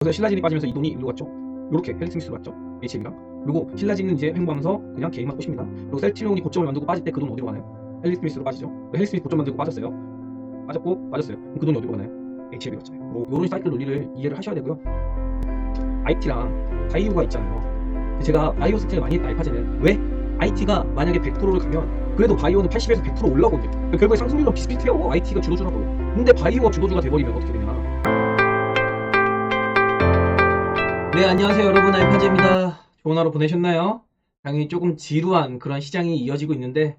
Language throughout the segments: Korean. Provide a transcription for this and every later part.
그래서 신라진이 빠지면서 이 돈이 일로 갔죠. 이렇게 헬스미스로 갔죠. HM이랑. 그리고 신라진은 이제 횡보하면서 그냥 개인만 꼬십니다. 그리고 셀티리온이 고점을 만들고 빠질 때 그 돈 어디로 가나요? 헬스미스로 빠지죠. 헬스미스 고점 만들고 빠졌어요. 빠졌어요. 그럼 그 돈이 어디로 가나요? HM이 갔잖아요. 뭐 이런 사이클 논리를 이해를 하셔야 되고요. IT랑 바이오가 있잖아요. 제가 바이오 스틸을 많이 했다 알파제는 왜? IT가 만약에 100%를 가면 그래도 바이오는 80에서 100% 올라오거든요. 결국에 상승률은 비슷비슷해요. IT가 주도주라고. 근데 바이오가 주도주가 돼버리면 어떻게 되냐? 네, 안녕하세요 여러분, 알파제입니다. 좋은 하루 보내셨나요? 당연히 조금 지루한 그런 시장이 이어지고 있는데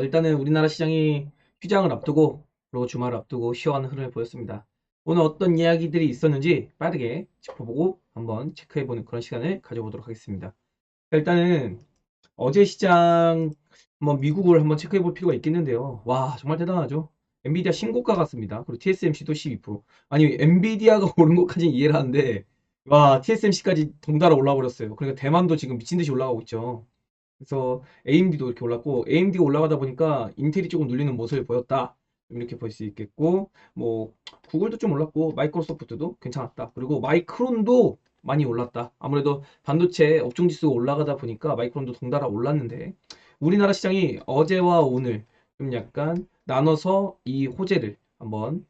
일단은 우리나라 시장이 휴장을 앞두고 그리고 주말을 앞두고 쉬어가는 흐름을 보였습니다. 오늘 어떤 이야기들이 있었는지 빠르게 짚어보고 한번 체크해보는 그런 시간을 가져보도록 하겠습니다. 일단은 어제 시장 한번 미국을 한번 체크해볼 필요가 있겠는데요. 와, 정말 대단하죠. 엔비디아 신고가 같습니다. 그리고 TSMC도 12%. 아니, 엔비디아가 오른 것까지는 이해를 하는데 와, TSMC까지 덩달아 올라 버렸어요. 그러니까 대만도 지금 미친 듯이 올라가고 있죠. 그래서 AMD도 이렇게 올랐고, AMD가 올라가다 보니까 인텔이 조금 눌리는 모습을 보였다. 이렇게 볼 수 있겠고, 뭐 구글도 좀 올랐고, 마이크로소프트도 괜찮았다. 그리고 마이크론도 많이 올랐다. 아무래도 반도체 업종 지수가 올라가다 보니까 마이크론도 덩달아 올랐는데, 우리나라 시장이 어제와 오늘 좀 약간 나눠서 이 호재를 한번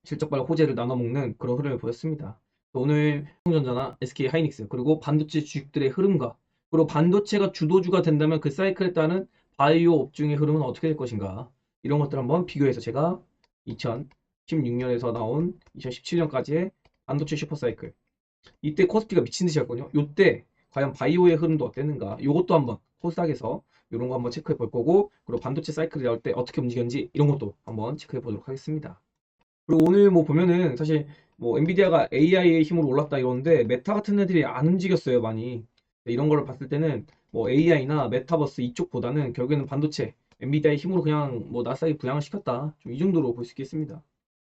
실적 발로 호재를 나눠 먹는 그런 흐름을 보였습니다. 오늘 삼성전자나 SK 하이닉스 그리고 반도체 주식들의 흐름과 그리고 반도체가 주도주가 된다면 그 사이클에 따른 바이오 업종의 흐름은 어떻게 될 것인가, 이런 것들 한번 비교해서 제가 2016년에서 나온 2017년까지의 반도체 슈퍼사이클, 이때 코스피가 미친 듯이 했거든요. 이때 과연 바이오의 흐름도 어땠는가, 이것도 한번 코스닥에서 이런 거 한번 체크해 볼 거고, 그리고 반도체 사이클이 나올 때 어떻게 움직였는지 이런 것도 한번 체크해 보도록 하겠습니다. 그리고 오늘 뭐 보면은 사실 뭐 엔비디아가 AI의 힘으로 올랐다 이러는데 메타 같은 애들이 안 움직였어요, 많이. 이런 거를 봤을 때는 뭐 AI나 메타버스 이쪽보다는 결국에는 반도체 엔비디아의 힘으로 그냥 뭐 나스닥이 부양을 시켰다, 좀 이 정도로 볼 수 있겠습니다.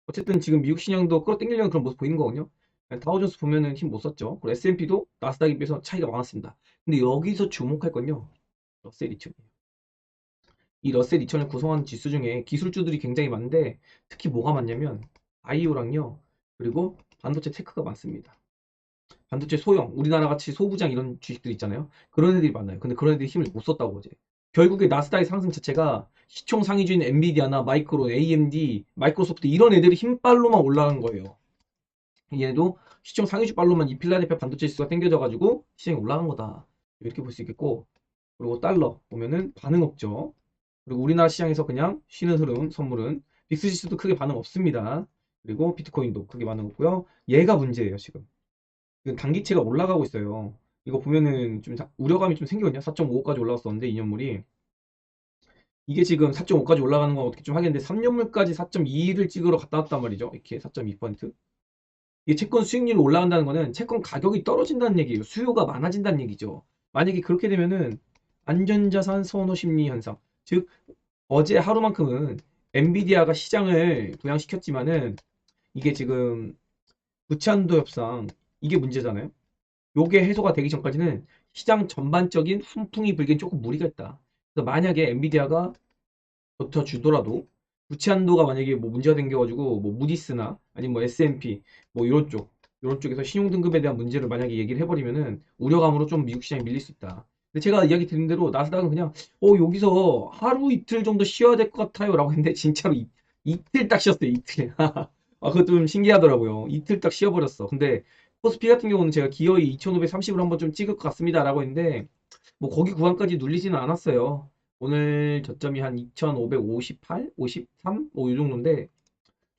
어쨌든 지금 미국 시장도 끌어당기려는 그런 모습 보이는 거거든요. 다우존스 보면은 힘 못 썼죠. 그리고 S&P도 나스닥에 비해서 차이가 많았습니다. 근데 여기서 주목할 건요, 러셀 2000. 이 러셀 2000을 구성하는 지수 중에 기술주들이 굉장히 많은데 특히 뭐가 많냐면 바이오랑요, 그리고 반도체 테크가 많습니다. 반도체 소형, 우리나라 같이 소부장 이런 주식들 있잖아요. 그런 애들이 많아요. 근데 그런 애들이 힘을 못 썼다고 어제. 결국에 나스닥의 상승 자체가 시총 상위주인 엔비디아나 마이크론, AMD, 마이크로소프트 이런 애들이 힘빨로만 올라간 거예요. 얘도 시총 상위주 빨로만 이 필라델피아 반도체 지수가 당겨져가지고 시장이 올라간 거다, 이렇게 볼 수 있겠고, 그리고 달러 보면은 반응 없죠. 그리고 우리나라 시장에서 그냥 쉬는 흐름, 선물은 빅스 지수도 크게 반응 없습니다. 그리고 비트코인도 크게 반응 없고요. 얘가 문제예요, 지금. 지금 단기채가 올라가고 있어요. 이거 보면은 좀 우려감이 좀 생기거든요. 4.55까지 올라갔었는데 2년물이 이게 지금 4.5까지 올라가는 건 어떻게 좀 하겠는데 3년물까지 4.2를 찍으러 갔다 왔단 말이죠. 이렇게 4.2%. 이게 채권 수익률이 올라간다는 거는 채권 가격이 떨어진다는 얘기예요. 수요가 많아진다는 얘기죠. 만약에 그렇게 되면은 안전자산 선호 심리 현상, 즉 어제 하루만큼은 엔비디아가 시장을 부양시켰지만은 이게 지금 부채한도 협상, 이게 문제잖아요. 요게 해소가 되기 전까지는 시장 전반적인 훈풍이 불기엔 조금 무리가 있다. 그래서 만약에 엔비디아가 버텨주더라도 부채 한도가 만약에 뭐 문제가 생겨가지고 뭐 무디스나 아니면 뭐 S&P 뭐 이런 쪽에서 신용 등급에 대한 문제를 만약에 얘기를 해버리면은 우려감으로 좀 미국 시장이 밀릴 수 있다. 근데 제가 이야기 드린 대로 나스닥은 그냥 여기서 하루 이틀 정도 쉬어야 될 것 같아요라고 했는데 진짜로 이틀 딱 쉬었어요, 이틀. 아, 그거 좀 신기하더라고요. 이틀 딱 쉬어버렸어. 근데 코스피 같은 경우는 제가 기어이 2530을 한번 좀 찍을 것 같습니다라고 했는데 뭐 거기 구간까지 눌리지는 않았어요. 오늘 저점이 한 2558, 53, 뭐 이 정도인데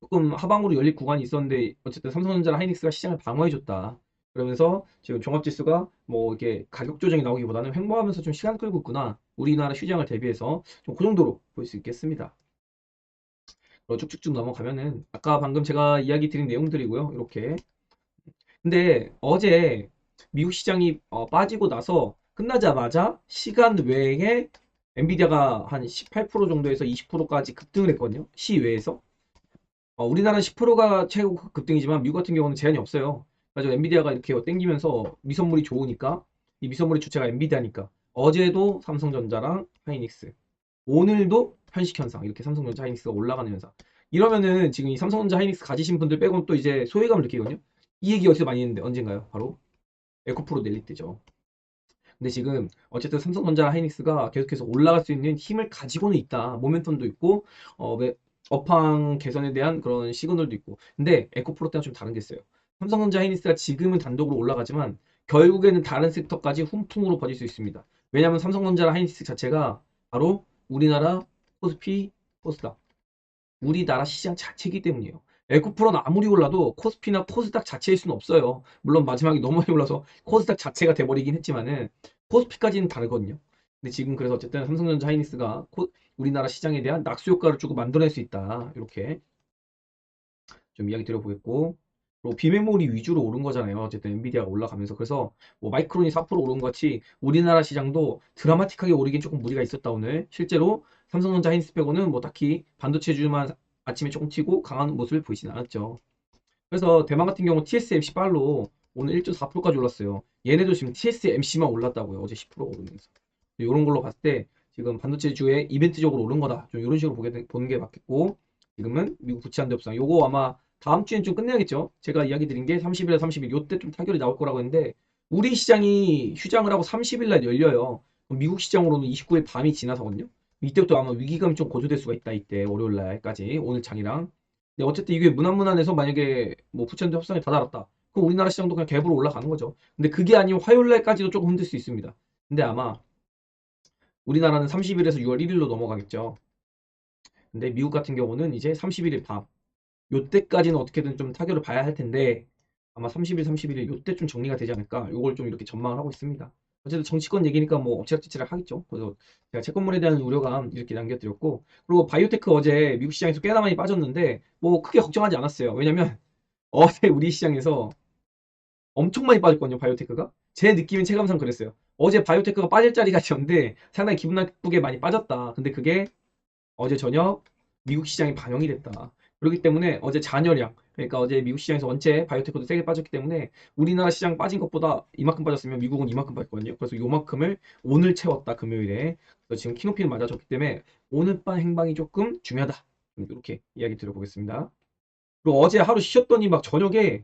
조금 하방으로 열릴 구간이 있었는데 어쨌든 삼성전자랑 하이닉스가 시장을 방어해줬다. 그러면서 지금 종합지수가 뭐 이렇게 가격 조정이 나오기보다는 횡보하면서 좀 시간 끌고 있구나. 우리나라 시장을 대비해서 좀 그 정도로 볼 수 있겠습니다. 쭉쭉쭉 넘어가면은 아까 방금 제가 이야기 드린 내용들이고요. 이렇게. 근데 어제 미국 시장이 빠지고 나서 끝나자마자 시간 외에 엔비디아가 한 18% 정도에서 20%까지 급등을 했거든요. 시외에서. 우리나라는 10%가 최고 급등이지만 미국 같은 경우는 제한이 없어요. 그래서 엔비디아가 이렇게 땡기면서 미선물이 좋으니까, 이 미선물의 주체가 엔비디아니까 어제도 삼성전자랑 하이닉스, 오늘도 현식현상, 이렇게 삼성전자 하이닉스가 올라가는 현상. 이러면은 지금 이 삼성전자 하이닉스 가지신 분들 빼고는 또 이제 소외감을 느끼거든요. 이 얘기 어디서 많이 했는데 언젠가요? 바로 에코프로 낼릴 때죠. 근데 지금 어쨌든 삼성전자 하이닉스가 계속해서 올라갈 수 있는 힘을 가지고는 있다. 모멘텀도 있고 업황 개선에 대한 그런 시그널도 있고. 근데 에코프로 때는 좀 다른 게 있어요. 삼성전자 하이닉스가 지금은 단독으로 올라가지만 결국에는 다른 섹터까지 훈풍으로 퍼질 수 있습니다. 왜냐하면 삼성전자 하이닉스 자체가 바로 우리나라 코스피, 코스닥, 우리나라 시장 자체이기 때문이에요. 에코프로는 아무리 올라도 코스피나 코스닥 자체일 수는 없어요. 물론 마지막에 너무 많이 올라서 코스닥 자체가 돼버리긴 했지만은 코스피까지는 다르거든요. 근데 지금 그래서 어쨌든 삼성전자 하이닉스가 우리나라 시장에 대한 낙수 효과를 주고 만들어낼 수 있다. 이렇게 좀 이야기 드려보겠고. 그리고 비메모리 위주로 오른 거잖아요. 어쨌든 엔비디아가 올라가면서. 그래서 뭐 마이크론이 4% 오른 것 같이 우리나라 시장도 드라마틱하게 오르긴 조금 무리가 있었다 오늘. 실제로 삼성전자 하이닉스 빼고는 뭐 딱히 반도체주만 아침에 조금 튀고 강한 모습을 보이진 않았죠. 그래서 대만 같은 경우 TSMC 빨로 오늘 1.4%까지 올랐어요. 얘네도 지금 TSMC만 올랐다고요. 어제 10% 오르면서. 이런 걸로 봤을 때 지금 반도체주에 이벤트적으로 오른 거다. 좀 이런 식으로 보는 게 맞겠고, 지금은 미국 부채한대 협상. 요거 아마 다음 주엔 좀 끝내야겠죠. 제가 이야기 드린 게 30일에 30일 요때 좀 타결이 나올 거라고 했는데 우리 시장이 휴장을 하고 30일 날 열려요. 그럼 미국 시장으로는 29일 밤이 지나서거든요. 이때부터 아마 위기감이 좀 고조될 수가 있다. 이때 월요일 날까지 오늘 장이랑. 근데 어쨌든 이게 무난무난해서 만약에 뭐 부채한대 협상이 다 달았다. 그럼 우리나라 시장도 그냥 갭으로 올라가는 거죠. 근데 그게 아니면 화요일 날까지도 조금 힘들 수 있습니다. 근데 아마 우리나라는 30일에서 6월 1일로 넘어가겠죠. 근데 미국 같은 경우는 이제 31일 밤. 요때까지는 어떻게든 좀 타결을 봐야 할 텐데 아마 30일, 31일 요때 좀 정리가 되지 않을까. 요걸 좀 이렇게 전망을 하고 있습니다. 어쨌든 정치권 얘기니까 뭐 엎치락뒤치락 하겠죠. 그래서 제가 채권물에 대한 우려감 이렇게 남겨드렸고, 그리고 바이오테크 어제 미국 시장에서 꽤나 많이 빠졌는데 뭐 크게 걱정하지 않았어요. 왜냐면 어제 우리 시장에서 엄청 많이 빠졌거든요, 바이오테크가. 제 느낌은 체감상 그랬어요. 어제 바이오테크가 빠질 자리같이었는데 상당히 기분 나쁘게 많이 빠졌다. 근데 그게 어제 저녁 미국 시장이 반영이 됐다. 그렇기 때문에 어제 잔여량, 그러니까 어제 미국 시장에서 원체 바이오테크도 세게 빠졌기 때문에 우리나라 시장 빠진 것보다 이만큼 빠졌으면 미국은 이만큼 빠졌거든요. 그래서 요만큼을 오늘 채웠다, 금요일에. 그래서 지금 키높이는 맞아졌기 때문에 오늘 밤 행방이 조금 중요하다. 이렇게 이야기 드려보겠습니다. 그리고 어제 하루 쉬었더니 막 저녁에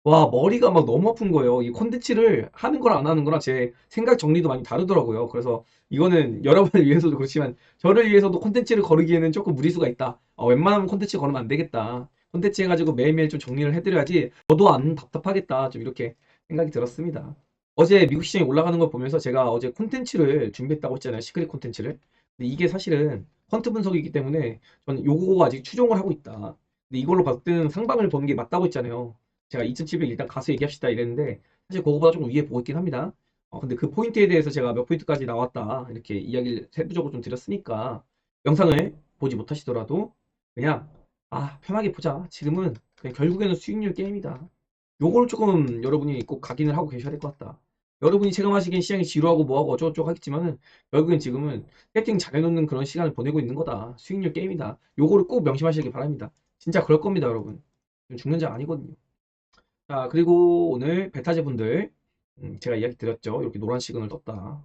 와, 머리가 막 너무 아픈 거예요. 이 콘텐츠를 하는 거랑 안 하는 거랑 제 생각 정리도 많이 다르더라고요. 그래서 이거는 여러분을 위해서도 그렇지만 저를 위해서도 콘텐츠를 거르기에는 조금 무리수가 있다. 웬만하면 콘텐츠 걸으면 안 되겠다. 콘텐츠 해가지고 매일매일 좀 정리를 해드려야지 저도 안 답답하겠다. 좀 이렇게 생각이 들었습니다. 어제 미국 시장이 올라가는 걸 보면서 제가 어제 콘텐츠를 준비했다고 했잖아요. 시크릿 콘텐츠를. 근데 이게 사실은 퀀트 분석이기 때문에 저는 요거 아직 추종을 하고 있다. 근데 이걸로 봤을 때는 상방을 보는 게 맞다고 했잖아요. 제가 2700 일단 가서 얘기합시다 이랬는데 사실 그거보다 조금 위에 보고 있긴 합니다. 근데 그 포인트에 대해서 제가 몇 포인트까지 나왔다 이렇게 이야기를 세부적으로 좀 드렸으니까 영상을 보지 못하시더라도 그냥 편하게 보자. 지금은 그냥 결국에는 수익률 게임이다. 요걸 조금 여러분이 꼭 각인을 하고 계셔야 될 것 같다. 여러분이 체감하시기엔 시장이 지루하고 뭐하고 어쩌고저쩌고 하겠지만은 결국엔 지금은 세팅 잘 해놓는 그런 시간을 보내고 있는 거다. 수익률 게임이다. 요거를 꼭 명심하시길 바랍니다. 진짜 그럴 겁니다, 여러분. 죽는 자 아니거든요. 자, 그리고 오늘 베타제 분들, 제가 이야기 드렸죠. 이렇게 노란 시그널 떴다.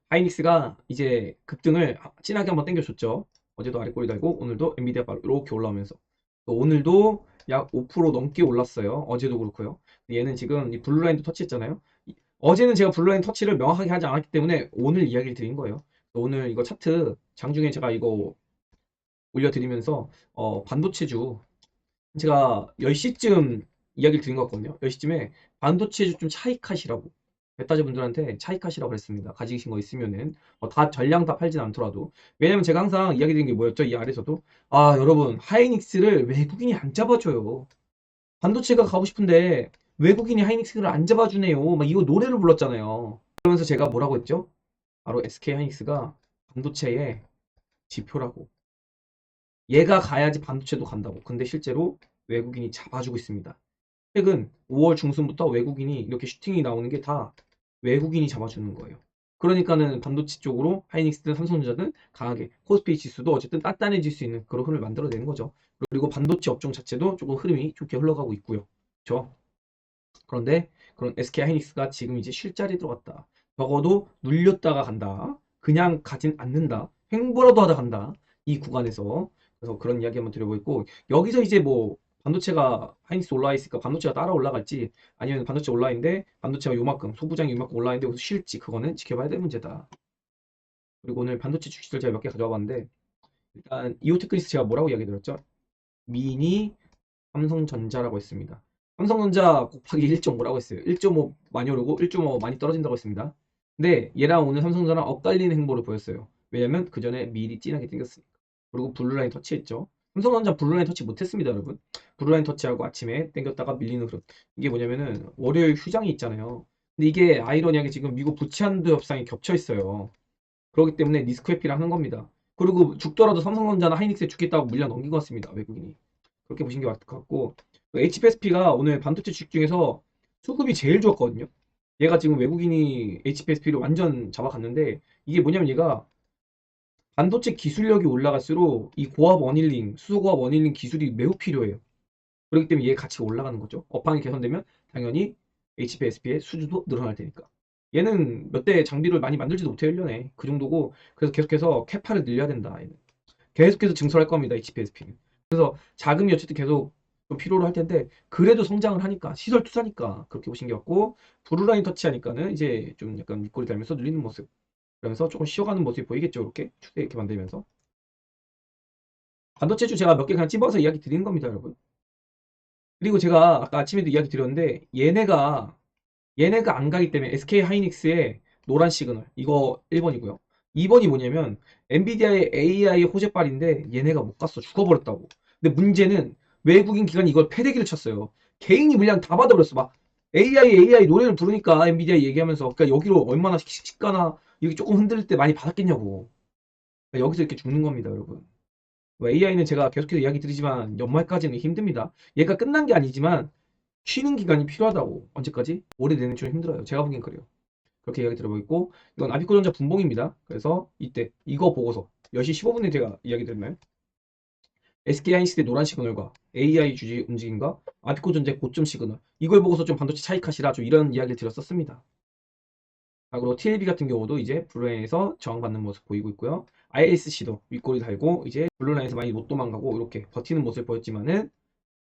하이닉스가 이제 급등을 진하게 한번 당겨줬죠. 어제도 아래꼬리 달고, 오늘도 엔비디아 바로 이렇게 올라오면서. 또 오늘도 약 5% 넘게 올랐어요. 어제도 그렇고요. 얘는 지금 이 블루라인도 터치했잖아요. 어제는 제가 블루라인 터치를 명확하게 하지 않았기 때문에 오늘 이야기를 드린 거예요. 오늘 이거 차트, 장중에 제가 이거 올려드리면서, 반도체주, 제가 10시쯤 이야기를 드린 것 같거든요. 10시쯤에 반도체 좀 차익하시라고 메타제 분들한테 차익하시라고 그랬습니다. 가지신 거 있으면은 다 전량 다 팔진 않더라도. 왜냐면 제가 항상 이야기 드린 게 뭐였죠? 이 아래서도 여러분 하이닉스를 외국인이 안 잡아줘요. 반도체가 가고 싶은데 외국인이 하이닉스를 안 잡아주네요. 막 이거 노래를 불렀잖아요. 그러면서 제가 뭐라고 했죠? 바로 SK 하이닉스가 반도체의 지표라고. 얘가 가야지 반도체도 간다고. 근데 실제로 외국인이 잡아주고 있습니다. 최근 5월 중순부터 외국인이 이렇게 슈팅이 나오는 게 다 외국인이 잡아주는 거예요. 그러니까는 반도체 쪽으로 하이닉스든 삼성전자든 강하게 코스피 지수도 어쨌든 단단해질 수 있는 그런 흐름을 만들어내는 거죠. 그리고 반도체 업종 자체도 조금 흐름이 좋게 흘러가고 있고요. 그렇죠? 그런데 그런 SK 하이닉스가 지금 이제 쉴 자리 들어갔다. 적어도 눌렸다가 간다. 그냥 가진 않는다. 횡보라도 하다 간다. 이 구간에서. 그래서 그런 이야기 한번 드려보고 있고, 여기서 이제 뭐 반도체가 하이닉스 올라와 있으니까 반도체가 따라 올라갈지 아니면 반도체 올라와 있는데 반도체가 요만큼 소부장이 요만큼 올라와 있는데 여기서 쉴지 그거는 지켜봐야 될 문제다. 그리고 오늘 반도체 주식들 제가 몇 개 가져와 봤는데 일단 이오테크니스 제가 뭐라고 이야기 드렸죠? 미니 삼성전자라고 했습니다. 삼성전자 곱하기 1.5라고 했어요. 1.5 많이 오르고 1.5 많이 떨어진다고 했습니다. 근데 얘랑 오늘 삼성전자랑 엇갈리는 행보를 보였어요. 왜냐면 그 전에 미리 진하게 땡겼으니까. 그리고 블루라인 터치했죠. 삼성전자 블루라인 터치 못했습니다, 여러분. 블루라인 터치하고 아침에 땡겼다가 밀리는 흐름. 이게 뭐냐면은 월요일 휴장이 있잖아요. 근데 이게 아이러니하게 지금 미국 부채한도 협상이 겹쳐 있어요. 그렇기 때문에 리스크 회피를 하는 겁니다. 그리고 죽더라도 삼성전자나 하이닉스에 죽겠다고 물려 넘긴 것 같습니다, 외국인이. 그렇게 보신 게 맞을 것 같고 HPSP가 오늘 반도체 주식 중에서 수급이 제일 좋았거든요. 얘가 지금 외국인이 HPSP를 완전 잡아갔는데 이게 뭐냐면 얘가 반도체 기술력이 올라갈수록 이 고압 원일링, 수소고압 원일링 기술이 매우 필요해요. 그렇기 때문에 얘 가치가 올라가는 거죠. 업황이 개선되면 당연히 HPSP의 수주도 늘어날 테니까. 얘는 몇 대 장비를 많이 만들지도 못해요, 1년에. 그 정도고 그래서 계속해서 캐파를 늘려야 된다. 얘는. 계속해서 증설할 겁니다, HPSP는. 그래서 자금이 어쨌든 계속 좀 필요로 할 텐데 그래도 성장을 하니까 시설 투자니까 그렇게 보신 게 같고 브루라인 터치하니까는 이제 좀 약간 밑꼬리 달면서 눌리는 모습 그러면서 조금 쉬어가는 모습이 보이겠죠, 이렇게 추세 이렇게 만들면서 반도체주 제가 몇 개 그냥 찝어서 이야기 드리는 겁니다, 여러분. 그리고 제가 아까 아침에도 이야기 드렸는데 얘네가 안 가기 때문에 SK 하이닉스의 노란 시그널 이거 1번이고요. 2번이 뭐냐면 엔비디아의 AI 호재빨인데 얘네가 못 갔어. 죽어버렸다고. 근데 문제는 외국인 기관이 이걸 패대기를 쳤어요. 개인이 물량 다 받아버렸어. 막 AI 노래를 부르니까 엔비디아 얘기하면서 그러니까 여기로 얼마나 시가나 이렇게 조금 흔들릴 때 많이 받았겠냐고. 그러니까 여기서 이렇게 죽는 겁니다, 여러분. AI는 제가 계속해서 이야기 드리지만 연말까지는 힘듭니다. 얘가 끝난 게 아니지만 쉬는 기간이 필요하다고. 언제까지? 올해 내내 좀 힘들어요. 제가 보기엔 그래요. 그렇게 이야기 들어보고 있고 이건 아비코전자 분봉입니다. 그래서 이때 이거 보고서 10시 15분에 제가 이야기 드렸나요? SK 하이닉스의 노란 시그널과 AI 주지 움직임과 아비코전자의 고점 시그널 이걸 보고서 좀 반도체 차익하시라 좀 이런 이야기를 드렸었습니다. 그리고 TLB 같은 경우도 이제 블루라인에서 저항받는 모습 보이고 있고요. ISC도 윗꼬리 달고 이제 블루라인에서 많이 못 도망가고 이렇게 버티는 모습을 보였지만은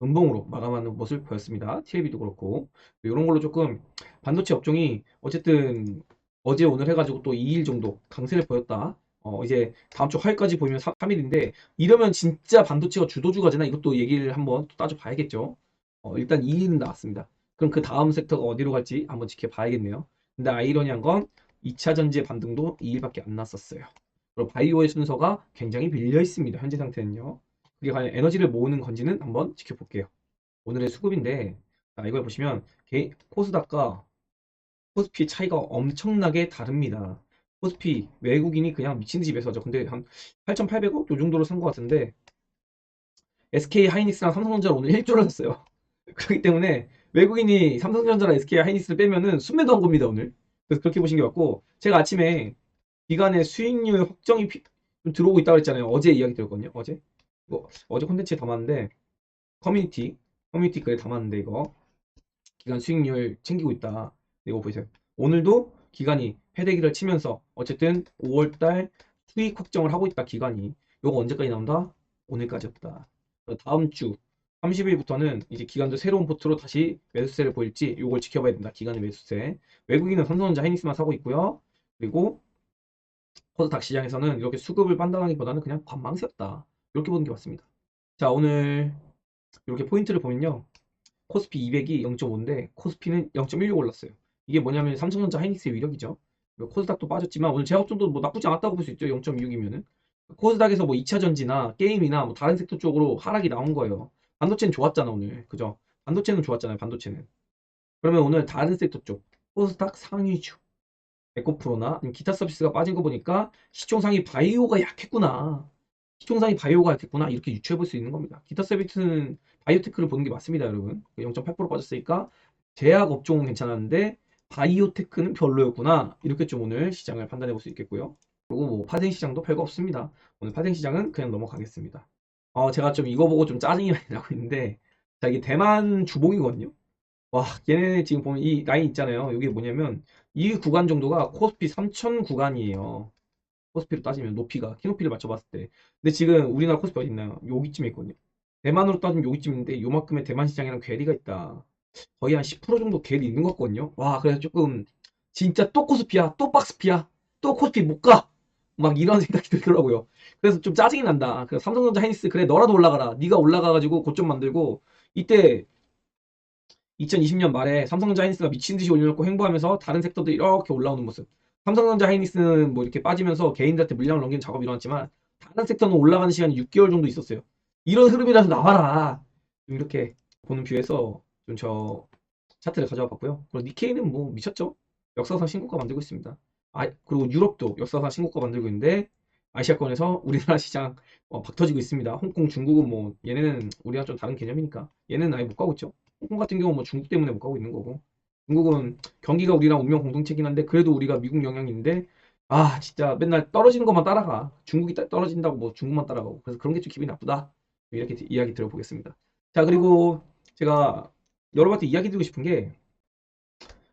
음봉으로 마감하는 모습을 보였습니다. TLB도 그렇고 이런 걸로 조금 반도체 업종이 어쨌든 어제 오늘 해가지고 또 2일 정도 강세를 보였다. 이제 다음 주 화요일까지 보이면 3일인데 이러면 진짜 반도체가 주도주가 되나 이것도 얘기를 한번 또 따져봐야겠죠. 일단 2일은 나왔습니다. 그럼 그 다음 섹터가 어디로 갈지 한번 지켜봐야겠네요. 근데 아이러니한 건 2차 전지 반등도 2일밖에 안 났었어요. 그리고 바이오의 순서가 굉장히 밀려 있습니다. 현재 상태는요. 그게 과연 에너지를 모으는 건지는 한번 지켜볼게요. 오늘의 수급인데 이걸 보시면 코스닥과 코스피 차이가 엄청나게 다릅니다. 코스피 외국인이 그냥 미친 듯이 매수하죠. 근데 한 8,800억 요 정도로 산 것 같은데 SK 하이닉스랑 삼성전자를 오늘 1조를 샀어요. 그렇기 때문에 외국인이 삼성전자랑 SK 하이닉스를 빼면은 순매도한 겁니다, 오늘. 그래서 그렇게 보신 게 맞고 제가 아침에 기간의 수익률 확정이 좀 들어오고 있다고 했잖아요. 어제 이야기 들었거든요. 어제. 어제 콘텐츠에 담았는데 커뮤니티 글에 담았는데 이거 기간 수익률 챙기고 있다. 이거 보세요. 오늘도 기간이 패대기를 치면서 어쨌든 5월달 수익 확정을 하고 있다. 기간이 요거 언제까지 나온다? 오늘까지였다. 다음 주 30일부터는 이제 기간도 새로운 포트로 다시 매수세를 보일지 요걸 지켜봐야 된다. 기간의 매수세. 외국인은 삼성전자 하이닉스만 사고 있고요. 그리고 코스닥 시장에서는 이렇게 수급을 판단하기보다는 그냥 관망세였다. 이렇게 보는 게 맞습니다. 자, 오늘 이렇게 포인트를 보면요. 코스피 200이 0.5인데 코스피는 0.16 올랐어요. 이게 뭐냐면 삼성전자 하이닉스의 위력이죠. 그리고 코스닥도 빠졌지만 오늘 제약전도 뭐 나쁘지 않았다고 볼 수 있죠. 0.6이면은. 코스닥에서 뭐 2차 전지나 게임이나 뭐 다른 섹터 쪽으로 하락이 나온 거예요. 반도체는 좋았잖아, 오늘. 그죠? 반도체는 좋았잖아요, 반도체는. 그러면 오늘 다른 섹터 쪽, 코스닥 상위주, 에코프로나 기타 서비스가 빠진 거 보니까 시총상위 바이오가 약했구나. 시총상위 바이오가 약했구나. 이렇게 유추해 볼 수 있는 겁니다. 기타 서비스는 바이오테크를 보는 게 맞습니다, 여러분. 0.8% 빠졌으니까 제약 업종은 괜찮았는데 바이오테크는 별로였구나. 이렇게 좀 오늘 시장을 판단해 볼 수 있겠고요. 그리고 뭐 파생 시장도 별거 없습니다. 오늘 파생 시장은 그냥 넘어가겠습니다. 제가 좀 이거 보고 좀 짜증이 많이 나고 있는데 자, 이게 대만 주봉이거든요. 와, 얘네 지금 보면 이 라인 있잖아요. 이게 뭐냐면 이 구간 정도가 코스피 3000 구간이에요. 코스피로 따지면 높이가 키높이를 맞춰봤을 때. 근데 지금 우리나라 코스피 어디 있나요? 여기쯤에 있거든요. 대만으로 따지면 여기쯤인데 요만큼의 대만 시장이랑 괴리가 있다. 거의 한 10% 정도 갭이 있는 것 같거든요. 와, 그래서 조금 진짜 또 코스피야, 또 박스피야, 또 코스피 못 가. 막 이런 생각이 들더라고요. 그래서 좀 짜증이 난다. 그래서 삼성전자 하이닉스 그래 너라도 올라가라. 네가 올라가가지고 고점 만들고 이때 2020년 말에 삼성전자 하이닉스가 미친 듯이 올려놓고 횡보하면서 다른 섹터도 이렇게 올라오는 모습. 삼성전자 하이닉스는 뭐 이렇게 빠지면서 개인들한테 물량을 넘기는 작업이 일어났지만 다른 섹터는 올라가는 시간이 6개월 정도 있었어요. 이런 흐름이라서 나와라. 이렇게 보는 뷰에서 좀 저 차트를 가져와 봤고요. 그리고 니케이는 뭐 미쳤죠. 역사상 신고가 만들고 있습니다. 그리고 유럽도 역사상 신고가 만들고 있는데 아시아권에서 우리나라 시장 박 터지고 있습니다. 홍콩, 중국은 뭐 얘네는 우리랑 좀 다른 개념이니까 얘는 아예 못 가고 있죠. 홍콩 같은 경우는 뭐 중국 때문에 못 가고 있는 거고 중국은 경기가 우리랑 운명 공동체긴 한데 그래도 우리가 미국 영향인데 진짜 맨날 떨어지는 것만 따라가. 중국이 떨어진다고 뭐 중국만 따라가고 그래서 그런 게 좀 기분이 나쁘다. 이렇게 이야기 들어보겠습니다. 자, 그리고 제가 여러분한테 이야기 드리고 싶은 게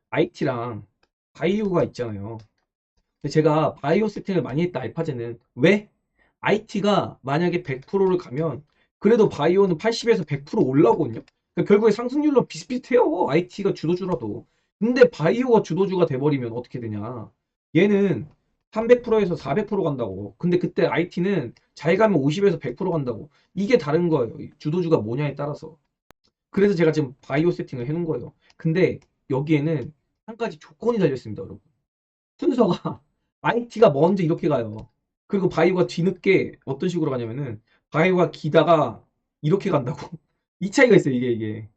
IT랑 바이오가 있잖아요. 근데 제가 바이오 세팅을 많이 했다 알파제는 왜? IT가 만약에 100%를 가면 그래도 바이오는 80에서 100% 올라오거든요. 그러니까 결국에 상승률로 비슷비슷해요. IT가 주도주라도. 근데 바이오가 주도주가 돼버리면 어떻게 되냐? 얘는 300%에서 400% 간다고. 근데 그때 IT는 잘 가면 50에서 100% 간다고. 이게 다른 거예요. 주도주가 뭐냐에 따라서. 그래서 제가 지금 바이오 세팅을 해놓은 거예요. 근데 여기에는 한 가지 조건이 달려 있습니다, 여러분. 순서가 IT가 먼저 이렇게 가요. 그리고 바이오가 뒤늦게 어떤 식으로 가냐면은 바이오가 기다가 이렇게 간다고. 이 차이가 있어요, 이게.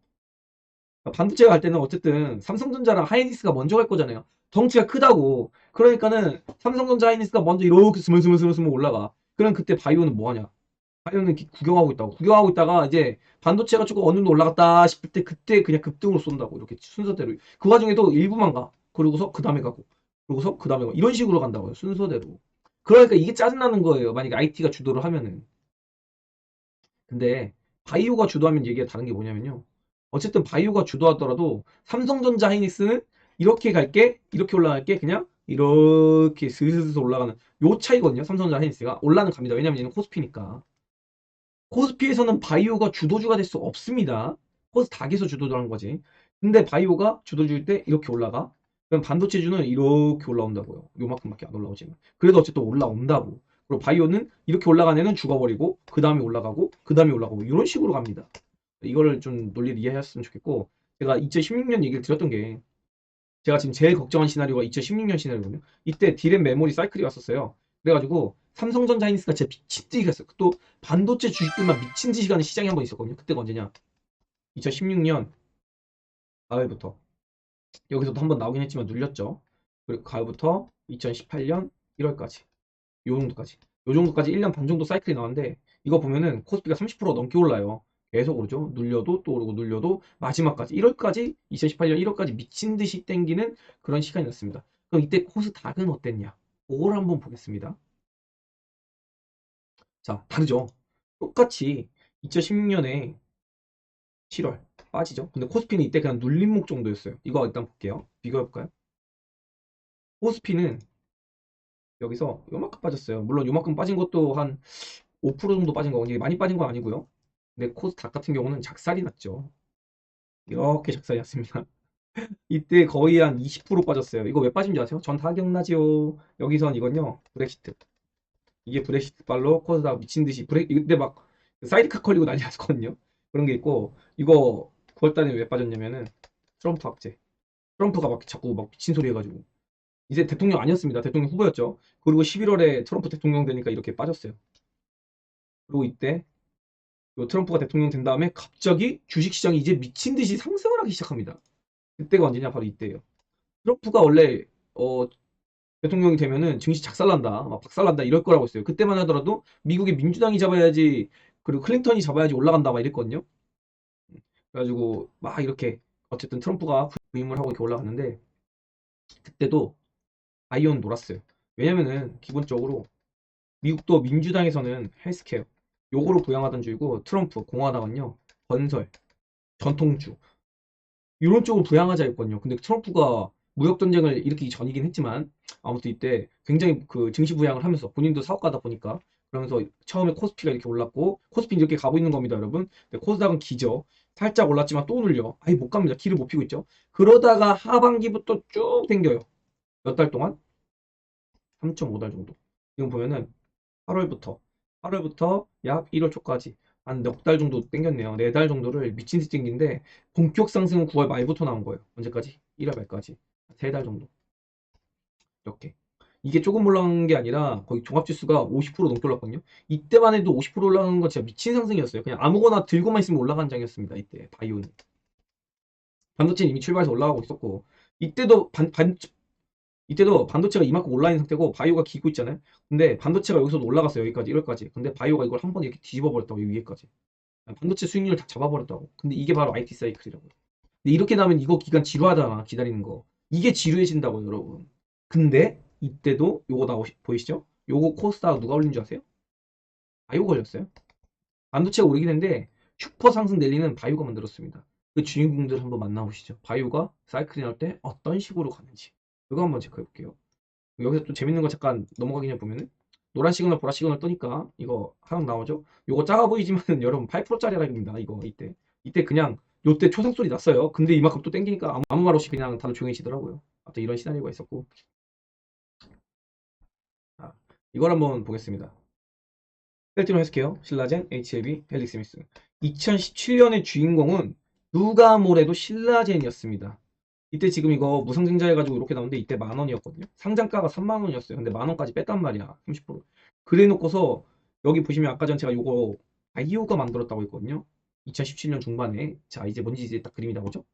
반도체가 갈 때는 어쨌든 삼성전자랑 하이닉스가 먼저 갈 거잖아요. 덩치가 크다고. 그러니까는 삼성전자 하이닉스가 먼저 이렇게 스물스물스물 올라가. 그럼 그때 바이오는 뭐 하냐? 바이오는 구경하고 있다고. 구경하고 있다가 이제 반도체가 조금 어느 정도 올라갔다 싶을 때 그때 그냥 급등으로 쏜다고. 이렇게 순서대로. 그 와중에도 일부만 가. 그러고서 그 다음에 가고. 그러고서 그 다음에 가. 이런 식으로 간다고요. 순서대로. 그러니까 이게 짜증나는 거예요. 만약에 IT가 주도를 하면은. 근데 바이오가 주도하면 얘기가 다른 게 뭐냐면요. 어쨌든 바이오가 주도하더라도 삼성전자 하이닉스는 이렇게 갈게, 이렇게 올라갈게, 그냥 이렇게 슬슬슬 올라가는 요 차이거든요. 삼성전자 하이닉스가 올라는 갑니다. 왜냐면 얘는 코스피니까. 코스피에서는 바이오가 주도주가 될 수 없습니다. 코스닥에서 주도주라는 거지. 근데 바이오가 주도주일 때 이렇게 올라가. 그럼 반도체주는 이렇게 올라온다고요. 요만큼밖에 안 올라오지만. 그래도 어쨌든 올라온다고. 그리고 바이오는 이렇게 올라간 애는 죽어버리고 그 다음에 올라가고 그 다음에 올라가고 이런 식으로 갑니다. 이거를 좀 논리를 이해하셨으면 좋겠고 제가 2016년 얘기를 드렸던 게 제가 지금 제일 걱정한 시나리오가 2016년 시나리오거든요. 이때 디램 메모리 사이클이 왔었어요. 그래가지고 삼성전자 하이닉스가 진짜 미친 듯이 갔어요. 또 반도체 주식들만 미친 듯이 가는 시장이 한 번 있었거든요. 그때가 언제냐? 2016년 가을부터. 여기서도 한 번 나오긴 했지만 눌렸죠. 그리고 가을부터 2018년 1월까지. 요 정도까지. 요 정도까지 1년 반 정도 사이클이 나왔는데 이거 보면은 코스피가 30% 넘게 올라요. 계속 오르죠. 눌려도 또 오르고 눌려도 마지막까지 1월까지 2018년 1월까지 미친 듯이 땡기는 그런 시간이 났습니다. 그럼 이때 코스닥은 어땠냐? 그걸 한번 보겠습니다. 자, 다르죠. 똑같이 2016년에 7월 빠지죠. 근데 코스피는 이때 그냥 눌림목 정도였어요. 이거 일단 볼게요. 비교해볼까요? 코스피는 여기서 요만큼 빠졌어요. 물론 요만큼 빠진 것도 한 5% 정도 빠진 거거든요. 많이 빠진 건 아니고요. 근데 코스닥 같은 경우는 작살이 났죠. 이렇게 작살이 났습니다. 이때 거의 한 20% 빠졌어요. 이거 왜 빠진 줄 아세요? 전 다 기억나지요. 여기선 이건요. 브렉시트. 이게 브렉시트 발로 코스닥 미친 듯이 근데 막 사이드카 걸리고 난리 났거든요. 그런 게 있고 이거 9월달에 왜 빠졌냐면은 트럼프 악재. 트럼프가 막 자꾸 막 미친 소리 해가지고 이제 대통령 아니었습니다. 대통령 후보였죠. 그리고 11월에 트럼프 대통령 되니까 이렇게 빠졌어요. 그리고 이때 요 트럼프가 대통령 된 다음에 갑자기 주식시장이 이제 미친 듯이 상승을 하기 시작합니다. 그때가 언제냐? 바로 이때예요. 트럼프가 원래 대통령이 되면은 증시 작살난다, 막 박살난다 이럴 거라고 했어요. 그때만 하더라도 미국의 민주당이 잡아야지, 그리고 클린턴이 잡아야지 올라간다 막 이랬거든요. 그래가지고 막 이렇게 어쨌든 트럼프가 부임을 하고 이렇게 올라갔는데 그때도 아이언 놀았어요. 왜냐면은 기본적으로 미국도 민주당에서는 헬스케어 요거를 부양하던 주이고 트럼프 공화당은요 건설, 전통주 이런 쪽을 부양하자 했거든요. 근데 트럼프가 무역 전쟁을 일으키기 전이긴 했지만 아무튼 이때 굉장히 그 증시 부양을 하면서 본인도 사업가다 보니까 그러면서 처음에 코스피가 이렇게 올랐고 코스피 이렇게 가고 있는 겁니다, 여러분. 근데 코스닥은 기죠. 살짝 올랐지만 또 눌려. 아예 못 갑니다. 길을 못 피고 있죠. 그러다가 하반기부터 쭉 당겨요. 몇 달 동안? 3.5달 정도. 지금 보면은 8월부터 약 1월 초까지 한 넉 달 정도 땡겼네요. 4달 정도를 미친 듯이 땡긴데 본격 상승은 9월 말부터 나온 거예요. 언제까지? 1월 말까지. 3달 정도. 이렇게. 이게 조금 올라간 게 아니라 거의 종합지수가 50% 넘게 올랐거든요. 이때만 해도 50% 올라가는 건 진짜 미친 상승이었어요. 그냥 아무거나 들고만 있으면 올라가는 장이었습니다. 이때 바이오는. 반도체는 이미 출발해서 올라가고 있었고 이때도 반도체가 이만큼 올라 있는 상태고 바이오가 기고 있잖아요. 근데 반도체가 여기서도 올라갔어요. 여기까지 1월까지. 근데 바이오가 이걸 한 번에 이렇게 뒤집어 버렸다고 위에까지. 반도체 수익률을 다 잡아버렸다고. 근데 이게 바로 IT 사이클이라고요. 근데 이렇게 나면 이거 기간 지루하잖아. 기다리는 거. 이게 지루해진다고요, 여러분. 근데 이때도 요거 보이시죠? 요거 코스닥 누가 올린 줄 아세요? 바이오 걸렸어요. 반도체가 오르긴 했는데 슈퍼 상승 랠리는 바이오가 만들었습니다. 그 주인공들 한번 만나보시죠. 바이오가 사이클이 나올 때 어떤 식으로 가는지. 이거 한번 체크해 볼게요. 여기서 또 재밌는 거 잠깐 넘어가기 전에 보면은 노란 시그널, 보라 시그널 뜨니까 이거 하나 나오죠? 요거 작아 보이지만 여러분 8%짜리 라입니다. 이거 이때 그냥 요때 초상소리 났어요. 근데 이만큼 또 땡기니까 아무 말 없이 그냥 다들 조용해지더라고요. 아무튼 이런 시나리오가 있었고. 자, 이걸 한번 보겠습니다. 셀트리온 헬스케어, 신라젠, HLB, 헬릭스미스. 2017년의 주인공은 누가 뭐래도 신라젠이었습니다. 이때 지금 이거 무상증자 해가지고 이렇게 나오는데 이때 10,000원이었거든요. 상장가가 30,000원이었어요. 근데 10,000원 까지 뺐단 말이야. 30%. 그래 놓고서 여기 보시면 아까 전 제가 요거 바이오가 만들었다고 했거든요. 2017년 중반에. 자, 이제 뭔지 이제 딱 그림이 나오죠?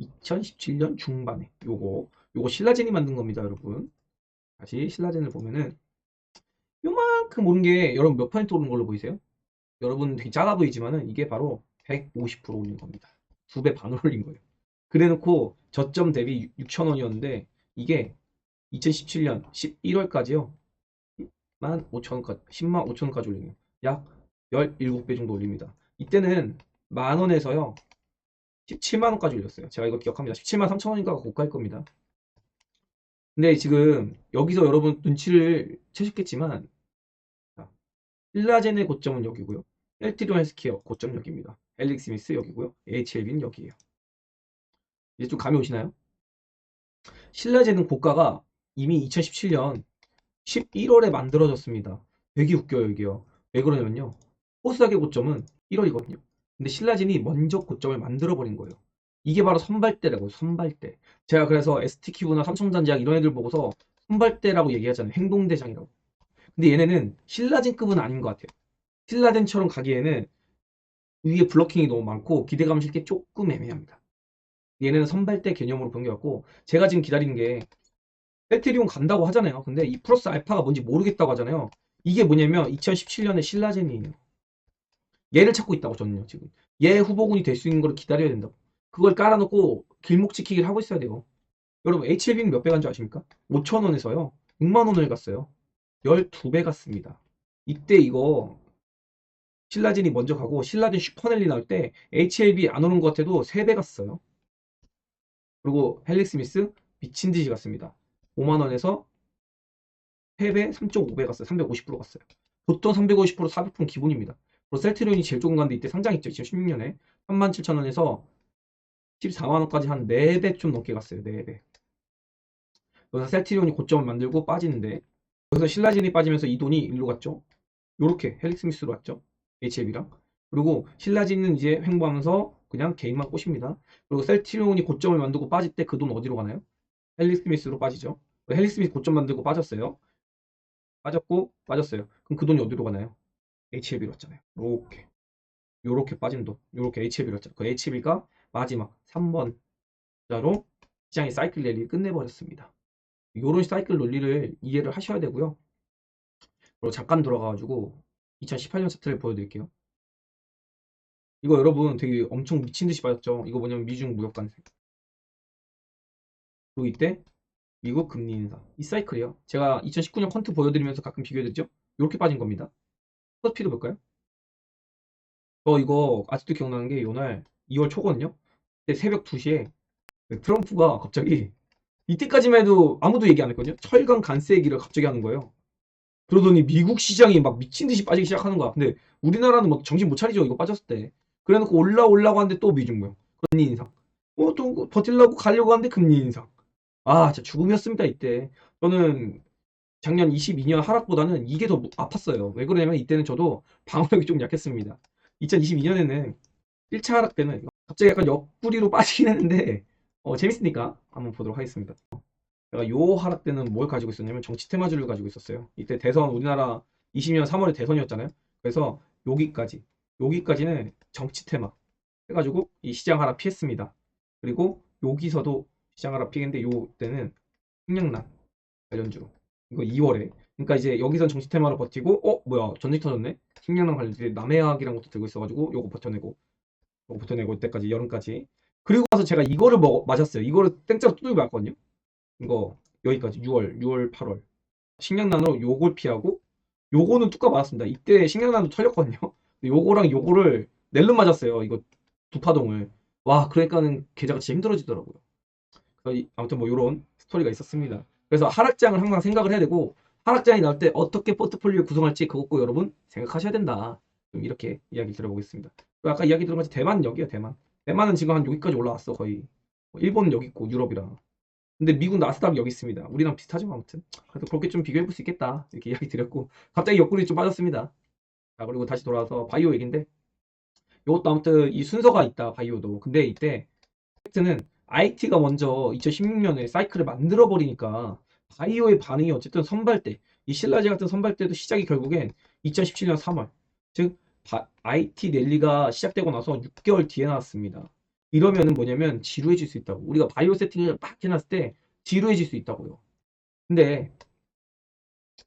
2017년 중반에 요거 신라젠이 만든 겁니다, 여러분. 다시 신라젠을 보면은 요만큼 오른 게 여러분 몇 퍼센트 오른 걸로 보이세요? 여러분 되게 작아 보이지만은 이게 바로 150% 올린 겁니다. 2배 반을 올린 거예요. 그래 놓고 저점 대비 6,000원이었는데 이게 2017년 11월까지요. 15,000원까지 10만 5천원까지 올리네요. 약 17배 정도 올립니다. 이때는 만원에서요 17만원까지 올렸어요. 제가 이거 기억합니다. 17만 3천원인가가 고가일 겁니다. 근데 지금 여기서 여러분 눈치를 채셨겠지만 필라젠의 고점은 여기고요. 셀트리온 헬스케어 고점 여기입니다. 헬릭 스미스 여기고요. HLB는 여기에요. 이제 좀 감이 오시나요? 신라젠은 고가가 이미 2017년 11월에 만들어졌습니다. 되게 웃겨요, 이게요. 왜 그러냐면요. 코스닥의 고점은 1월이거든요. 근데 신라젠이 먼저 고점을 만들어버린 거예요. 이게 바로 선발대라고요, 선발대. 제가 그래서 STQ나 삼성전자 이런 애들 보고서 선발대라고 얘기하잖아요. 행동대장이라고. 근데 얘네는 신라젠급은 아닌 것 같아요. 신라젠처럼 가기에는 위에 블러킹이 너무 많고 기대감을 실기 조금 애매합니다. 얘네는 선발대 개념으로 변경했고 제가 지금 기다리는 게 셀트리온 간다고 하잖아요. 근데 이 플러스 알파가 뭔지 모르겠다고 하잖아요. 이게 뭐냐면 2017년에 신라젠이에요. 얘를 찾고 있다고 저는요 지금. 얘 후보군이 될 수 있는 걸 기다려야 된다고. 그걸 깔아놓고 길목 지키기를 하고 있어야 돼요. 여러분 HLB는 몇 배 간 줄 아십니까? 5,000원에서요 6만원을 갔어요. 12배 갔습니다. 이때 이거 신라젠이 먼저 가고 신라젠 슈퍼넬리 나올 때 HLB 안 오는 것 같아도 3배 갔어요. 그리고 헬릭스미스 미친 듯이 갔습니다. 5만원에서 3배, 3.5배 갔어요. 350% 갔어요. 보통 350%, 400%는 기본입니다. 그리고 셀트리온이 제일 좋은 건데 이때 상장했죠. 2016년에 37,000원에서 14만원까지 한 4배 좀 넘게 갔어요. 4배. 여기서 셀트리온이 고점을 만들고 빠지는데 여기서 신라진이 빠지면서 이 돈이 일로 갔죠. 요렇게 헬릭스미스로 왔죠. HLB랑. 그리고 신라진은 이제 횡보하면서 그냥 개인만 꼬십니다. 그리고 셀트리온이 고점을 만들고 빠질 때 그 돈 어디로 가나요? 헬릭스미스로 빠지죠. 헬릭스미스 고점 만들고 빠졌어요. 빠졌고 빠졌어요. 그럼 그 돈이 어디로 가나요? HLB로 왔잖아요. 요렇게 빠진 돈. 요렇게 HLB로 왔잖아요. 그 HLB가 마지막 3번 자로 시장의 사이클 랠리를 끝내버렸습니다. 요런 사이클 논리를 이해를 하셔야 되고요. 그리고 잠깐 들어가가지고 2018년 차트를 보여드릴게요. 이거 여러분 되게 엄청 미친 듯이 빠졌죠. 이거 뭐냐면 미중 무역 관세. 그리고 이때 미국 금리 인상. 이 사이클이에요. 제가 2019년 퀀트 보여드리면서 가끔 비교해드렸죠. 이렇게 빠진 겁니다. 코스피도 볼까요? 저 이거 아직도 기억나는 게 요날 2월 초거든요. 그때 새벽 2시에 트럼프가 갑자기 이때까지만 해도 아무도 얘기 안 했거든요. 철강 관세 얘기를 갑자기 하는 거예요. 그러더니 미국 시장이 막 미친 듯이 빠지기 시작하는 거야. 근데 우리나라는 뭐 정신 못 차리죠. 이거 빠졌을 때. 그래놓고 올라오려고 하는데 또 미중 무역. 금리 인상. 또 버틸려고 가려고 하는데 금리 인상. 아, 진짜 죽음이었습니다, 이때. 저는 작년 22년 하락보다는 이게 더 아팠어요. 왜 그러냐면 이때는 저도 방어력이 좀 약했습니다. 2022년에는 1차 하락 때는 갑자기 약간 옆구리로 빠지긴 했는데 재밌으니까 한번 보도록 하겠습니다. 제가 요 하락 때는 뭘 가지고 있었냐면 정치 테마주를 가지고 있었어요. 이때 대선 우리나라 20년 3월에 대선이었잖아요. 그래서 여기까지는 정치 테마 해가지고 이 시장 하락 피했습니다. 그리고 여기서도 시장 하락 피했는데 요 때는 식량난 관련주로 이거 2월에 그러니까 이제 여기선 정치 테마로 버티고 뭐야 전직 터졌네 식량난 관련주 남해학이란 것도 들고 있어가지고 요거 버텨내고 이때까지 여름까지 그리고 나서 제가 이거를 맞았어요. 이거를 땡짜로 두들겨 맞거든요. 이거 여기까지 6월 8월 식량난으로 요걸 피하고 요거는 뚜까 맞았습니다. 이때 식량난도 털렸거든요. 요거랑 요거를 낼름 맞았어요. 이거 두 파동을 와 그러니까는 계좌가 진짜 힘들어지더라고요. 아무튼 뭐 요런 스토리가 있었습니다. 그래서 하락장을 항상 생각을 해야 되고 하락장이 나올 때 어떻게 포트폴리오 구성할지 그것도 여러분 생각하셔야 된다. 좀 이렇게 이야기 들어보겠습니다. 그리고 아까 이야기 들은 것처럼 대만 여기야 대만. 대만은 지금 한 여기까지 올라왔어 거의. 일본은 여기 있고 유럽이랑. 근데 미국 나스닥 여기 있습니다. 우리랑 비슷하죠 아무튼. 그래도 그렇게 좀 비교해 볼 수 있겠다 이렇게 이야기 드렸고 갑자기 옆구리 좀 빠졌습니다. 자 그리고 다시 돌아와서 바이오 얘긴데 이것도 아무튼 이 순서가 있다 바이오도. 근데 이때 팩트는 IT가 먼저 2016년에 사이클을 만들어 버리니까 바이오의 반응이 어쨌든 선발대 이 신라제 같은 선발대도 시작이 결국엔 2017년 3월 즉 IT 랠리가 시작되고 나서 6개월 뒤에 나왔습니다. 이러면은 뭐냐면 지루해질 수 있다고. 우리가 바이오 세팅을 막 해놨을 때 지루해질 수 있다고요. 근데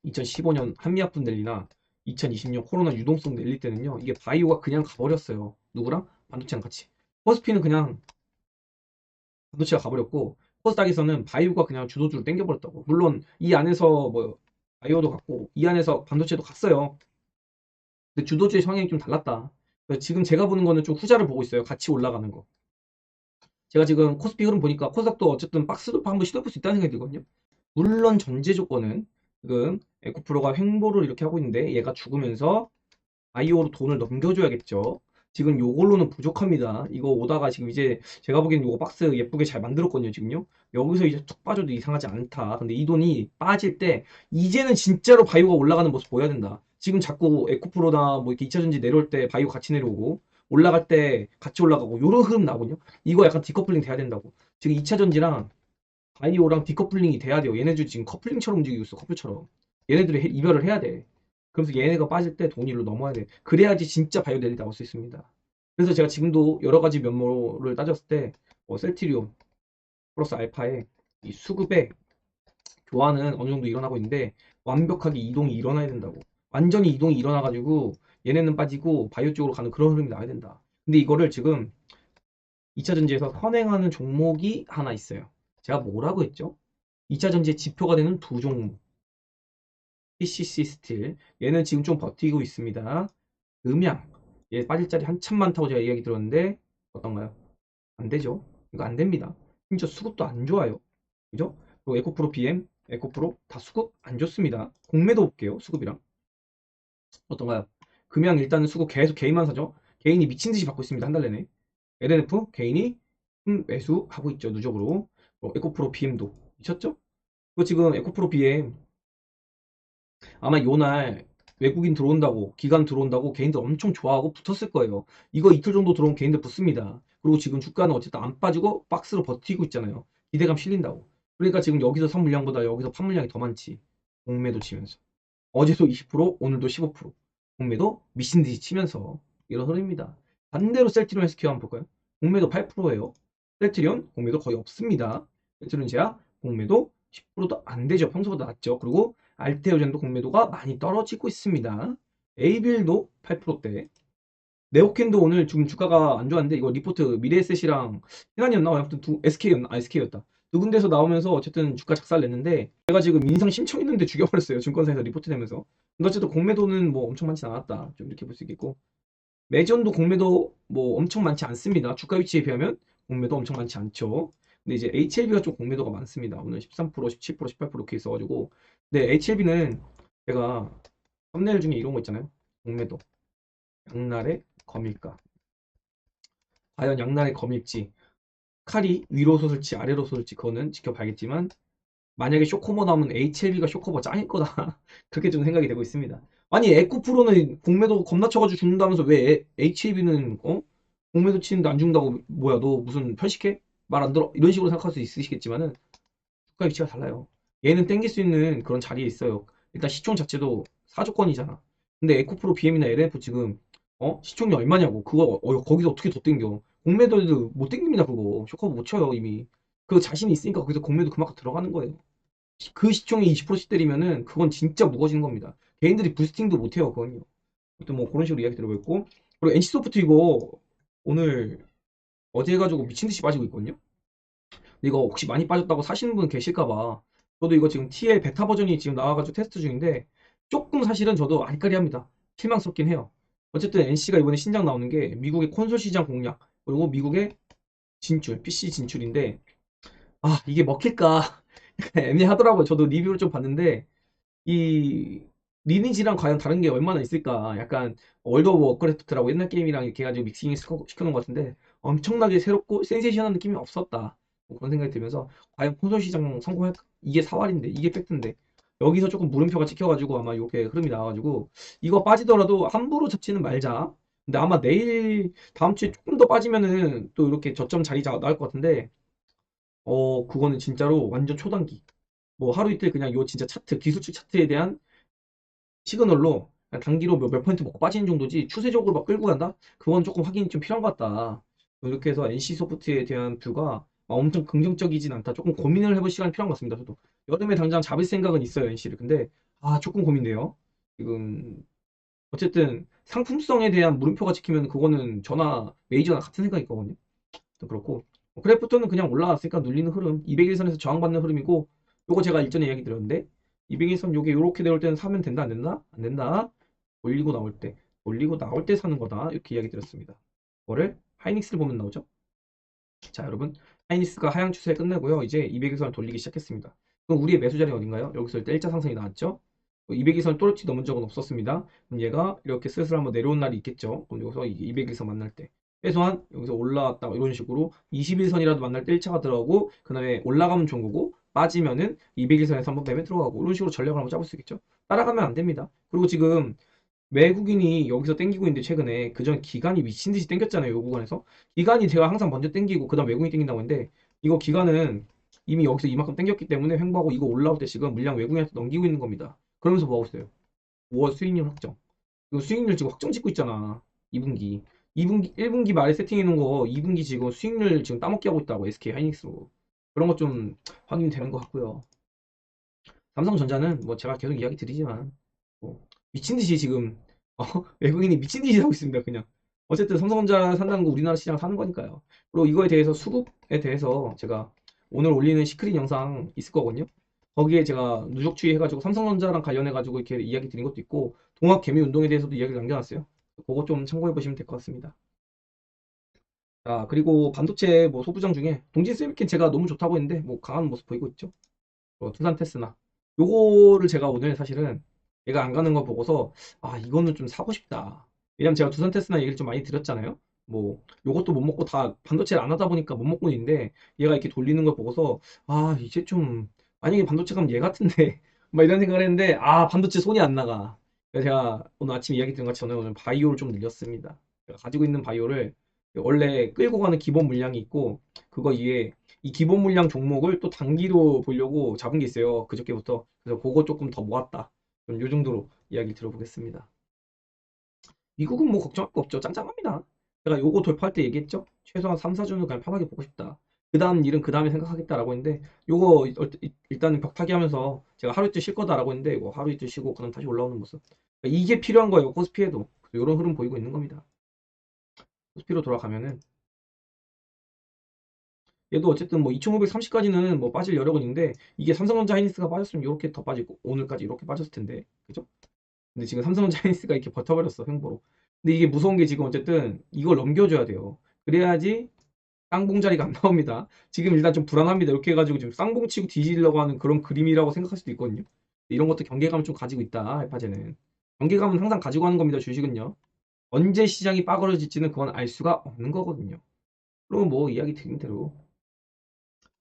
2015년 한미약품 랠리나 2020년 코로나 유동성 랠리 때는요 이게 바이오가 그냥 가버렸어요. 누구랑? 반도체랑 같이. 코스피는 그냥 반도체가 가버렸고 코스닥에서는 바이오가 그냥 주도주로 땡겨버렸다고. 물론 이 안에서 뭐 바이오도 갔고 이 안에서 반도체도 갔어요. 근데 주도주의 성향이 좀 달랐다. 그래서 지금 제가 보는 거는 좀 후자를 보고 있어요. 같이 올라가는 거. 제가 지금 코스피 흐름 보니까 코스닥도 어쨌든 박스 돌파 한번 시도해볼 수 있다는 생각이 들거든요. 물론 전제 조건은 지금 에코프로가 횡보를 이렇게 하고 있는데 얘가 죽으면서 바이오로 돈을 넘겨줘야겠죠. 지금 요걸로는 부족합니다. 이거 오다가 지금 이제 제가 보기엔 요거 박스 예쁘게 잘 만들었거든요, 지금요. 여기서 이제 툭 빠져도 이상하지 않다. 근데 이 돈이 빠질 때 이제는 진짜로 바이오가 올라가는 모습 보여야 된다. 지금 자꾸 에코프로나 뭐 이렇게 2차전지 내려올 때 바이오 같이 내려오고 올라갈 때 같이 올라가고 요런 흐름 나거든요. 이거 약간 디커플링 돼야 된다고. 지금 2차전지랑 바이오랑 디커플링이 돼야 돼요. 얘네들 지금 커플링처럼 움직이고 있어, 커플처럼. 얘네들이 이별을 해야 돼. 그래서 얘네가 빠질 때 돈이 일로 넘어야 돼. 그래야지 진짜 바이오델이 나올 수 있습니다. 그래서 제가 지금도 여러 가지 면모를 따졌을 때 셀트리온 플러스 알파의 이 수급의 교환은 어느 정도 일어나고 있는데 완벽하게 이동이 일어나야 된다고. 완전히 이동이 일어나가지고 얘네는 빠지고 바이오 쪽으로 가는 그런 흐름이 나와야 된다. 근데 이거를 지금 2차 전지에서 선행하는 종목이 하나 있어요. 제가 뭐라고 했죠? 2차 전지의 지표가 되는 두 종목. PCC 스틸. 얘는 지금 좀 버티고 있습니다. 음양. 얘 빠질 자리 한참 많다고 제가 이야기 들었는데 어떤가요? 안 되죠. 이거 안 됩니다. 심지어 수급도 안 좋아요. 그죠? 그리고 에코프로 BM, 에코프로 다 수급 안 좋습니다. 공매도 볼게요. 수급이랑. 어떤가요? 금양 일단은 수급 계속 개인만 사죠. 개인이 미친 듯이 받고 있습니다. 한 달 내내. LNF 개인이 매수하고 있죠. 누적으로. 에코프로 BM도 미쳤죠? 그거 지금 에코프로 BM 아마 요날 외국인 들어온다고 기관 들어온다고 개인들 엄청 좋아하고 붙었을 거예요. 이거 이틀 정도 들어온 개인들 붙습니다. 그리고 지금 주가는 어쨌든 안 빠지고 박스로 버티고 있잖아요. 기대감 실린다고. 그러니까 지금 여기서 선 물량보다 여기서 판 물량이 더 많지. 공매도 치면서. 어제도 20%, 오늘도 15%. 공매도 미친 듯이 치면서 이런 흐름입니다. 반대로 셀트리온 SQ 한번 볼까요? 공매도 8%예요. 셀트리온 공매도 거의 없습니다. 셀트리온 제야 공매도 10%도 안 되죠. 평소보다 낮죠. 그리고 알테오젠도 공매도가 많이 떨어지고 있습니다. 에이빌도 8%대. 네오켄도 오늘 지금 주가가 안 좋았는데 이거 리포트 미래에셋이랑 신한이었나? 아무튼 SK였나? SK였다. 두 군데서 나오면서 어쨌든 주가 작살 냈는데 제가 지금 인상 신청했는데 죽여버렸어요. 증권사에서 리포트 되면서. 근데 어쨌든 공매도는 뭐 엄청 많지 않았다. 좀 이렇게 볼 수 있겠고. 매전도 공매도 뭐 엄청 많지 않습니다. 주가 위치에 비하면 공매도 엄청 많지 않죠. 근데 이제 HLB가 좀 공매도가 많습니다. 오늘 13%, 17%, 18% 이렇게 있어가지고. 근데 HLB는 제가 썸네일 중에 이런 거 있잖아요. 공매도. 양날의 검일까? 과연 양날의 검일지, 칼이 위로 솟을지 아래로 솟을지 그거는 지켜봐야겠지만 만약에 쇼커버 나오면 HLB가 쇼커버 짱일 거다. 그렇게 좀 생각이 되고 있습니다. 아니 에코프로는 공매도 겁나 쳐가지고 죽는다면서 왜 HLB는 공매도 치는데 안 죽는다고 뭐야 너 무슨 편식해? 말 안 들어? 이런 식으로 생각할 수 있으시겠지만은 국가 위치가 달라요. 얘는 땡길 수 있는 그런 자리에 있어요. 일단 시총 자체도 4조건이잖아. 근데 에코프로 BM이나 LF 지금 시총이 얼마냐고. 그거 거기서 어떻게 더 땡겨. 공매도도 못 땡깁니다 그거. 쇼커버 못 쳐요 이미. 그 자신이 있으니까 거기서 공매도 그만큼 들어가는 거예요. 그 시총이 20%씩 때리면은 그건 진짜 무거워지는 겁니다. 개인들이 부스팅도 못 해요 그건요. 아무튼 뭐 그런 식으로 이야기 들어봤고, 그리고 NC소프트 이거 오늘 어제 해가지고 미친 듯이 빠지고 있거든요. 근데 이거 혹시 많이 빠졌다고 사시는 분 계실까봐 저도 이거 지금 TL 베타 버전이 지금 나와가지고 테스트 중인데 조금 사실은 저도 아리까리합니다. 실망스럽긴 해요. 어쨌든 NC가 이번에 신작 나오는 게 미국의 콘솔 시장 공략 그리고 미국의 진출, PC 진출인데 아 이게 먹힐까 애매하더라고요. 저도 리뷰를 좀 봤는데 이 리니지랑 과연 다른 게 얼마나 있을까? 약간 월드 오브 워크래프트라고 옛날 게임이랑 이렇게 해가지고 믹싱 시켜놓은 것 같은데 엄청나게 새롭고 센세이션한 느낌이 없었다. 뭐 그런 생각이 들면서 과연 콘솔 시장 성공할까? 이게 사활인데 이게 팩트인데 여기서 조금 물음표가 찍혀가지고 아마 이렇게 흐름이 나와가지고 이거 빠지더라도 함부로 잡지는 말자. 근데 아마 내일 다음 주에 조금 더 빠지면은 또 이렇게 저점 자리 나올 것 같은데 그거는 진짜로 완전 초단기. 뭐 하루 이틀 그냥 요 진짜 차트 기술축 차트에 대한 시그널로 그냥 단기로 몇 퍼센트 먹고 빠지는 정도지 추세적으로 막 끌고 간다? 그건 조금 확인이 좀 필요한 것 같다. 이렇게 해서 NC소프트에 대한 뷰가 엄청 긍정적이진 않다. 조금 고민을 해볼 시간이 필요한 것 같습니다. 저도 여름에 당장 잡을 생각은 있어요, NC를. 근데 조금 고민돼요. 지금 어쨌든 상품성에 대한 물음표가 찍히면 그거는 저나 메이저나 같은 생각이거든요. 그렇고 크래프톤은 그냥 올라갔으니까 눌리는 흐름 200일선에서 저항받는 흐름이고 요거 제가 일전에 이야기 드렸는데 200일선 요게 요렇게 내려올 때는 사면 된다 안 된다? 안 된다. 올리고 나올 때 사는 거다 이렇게 이야기 드렸습니다. 그거를 하이닉스를 보면 나오죠. 자 여러분 하이닉스가 하향 추세 끝내고요 이제 200일선을 돌리기 시작했습니다. 그럼 우리의 매수 자리 어딘가요? 여기서 일단 일자 상승이 나왔죠. 200일선 또렷이 넘은 적은 없었습니다. 그럼 얘가 이렇게 슬슬 한번 내려온 날이 있겠죠. 그럼 여기서 200일선 만날 때 최소한 여기서 올라왔다 이런 식으로 21선이라도 만날 때 1차가 들어가고 그 다음에 올라가면 좋은 거고 빠지면은 200일선에서 한번 매매 들어가고 이런 식으로 전략을 한번 짜볼 수 있겠죠. 따라가면 안 됩니다. 그리고 지금 외국인이 여기서 땡기고 있는데 최근에 그전 기간이 미친 듯이 땡겼잖아요. 요 구간에서 기간이 제가 항상 먼저 땡기고 그다음 외국인이 땡긴다고 했는데 이거 기간은 이미 여기서 이만큼 땡겼기 때문에 횡보하고 이거 올라올 때 지금 물량 외국인한테 넘기고 있는 겁니다. 그러면서 뭐 하고 있어요? 5월 수익률 확정. 이거 수익률 지금 확정 짓고 있잖아. 2분기. 2분기, 1분기 말에 세팅해 놓은 거 2분기 지금 수익률 지금 따먹기 하고 있다고 SK 하이닉스로. 그런 거 좀 확인이 되는 것 같고요. 삼성전자는 뭐 제가 계속 이야기 드리지만 뭐 미친 듯이 지금 어, 외국인이 미친 듯이 하고 있습니다. 그냥. 어쨌든 삼성전자 산다는 거 우리나라 시장 사는 거니까요. 그리고 이거에 대해서 수급에 대해서 제가 오늘 올리는 시크릿 영상 있을 거거든요. 거기에 제가 누적 추이해가지고 삼성전자랑 관련해가지고 이렇게 이야기 드린 것도 있고 동학 개미 운동에 대해서도 이야기를 남겨놨어요. 그거 좀 참고해 보시면 될 것 같습니다. 자, 그리고 반도체 뭐 소부장 중에 동진 셀비킨 제가 너무 좋다고 했는데 뭐 강한 모습 보이고 있죠. 두산 테스나 요거를 제가 오늘 사실은 얘가 안 가는 거 보고서 이거는 좀 사고 싶다. 왜냐면 제가 두산 테스나 얘기를 좀 많이 드렸잖아요. 뭐 요것도 못 먹고 다 반도체를 안 하다 보니까 못 먹고 있는데 얘가 이렇게 돌리는 걸 보고서 이제 좀 만약에 반도체 가면 얘 같은데 막 이런 생각을 했는데 반도체 손이 안 나가. 그래서 제가 오늘 아침 이야기 드린 것처럼 오늘 바이오를 좀 늘렸습니다. 제가 가지고 있는 바이오를 원래 끌고 가는 기본 물량이 있고 그거 이외에 이 기본 물량 종목을 또 단기로 보려고 잡은 게 있어요. 그저께부터. 그래서 그거 조금 더 모았다. 좀 요 정도로 이야기 들어보겠습니다. 미국은 뭐 걱정할 거 없죠. 짱짱합니다. 제가 요거 돌파할 때 얘기했죠. 최소한 3, 4주는 그냥 편하게 보고 싶다. 그 다음 일은 그 다음에 생각하겠다라고 했는데 요거 일단은 벽타기 하면서 제가 하루 이틀 쉴 거다라고 했는데 이거 하루 이틀 쉬고 그다음 다시 올라오는 모습. 그러니까 이게 필요한 거예요. 코스피에도. 이런 흐름 보이고 있는 겁니다. 코스피로 돌아가면은 얘도 어쨌든 뭐 2530까지는 뭐 빠질 여력은 있는데 이게 삼성전자 하이닉스가 빠졌으면 이렇게 더 빠지고 오늘까지 이렇게 빠졌을 텐데 그죠? 근데 지금 삼성전자 하이닉스가 이렇게 버텨버렸어 횡보로. 근데 이게 무서운 게 지금 어쨌든 이걸 넘겨줘야 돼요. 그래야지 쌍봉 자리가 안 나옵니다. 지금 일단 좀 불안합니다. 이렇게 해가지고 지금 쌍봉 치고 뒤지려고 하는 그런 그림이라고 생각할 수도 있거든요. 이런 것도 경계감을 좀 가지고 있다. 알파제는 경계감은 항상 가지고 하는 겁니다. 주식은요. 언제 시장이 빠그러질지는 그건 알 수가 없는 거거든요. 그리고 뭐 이야기 드린 대로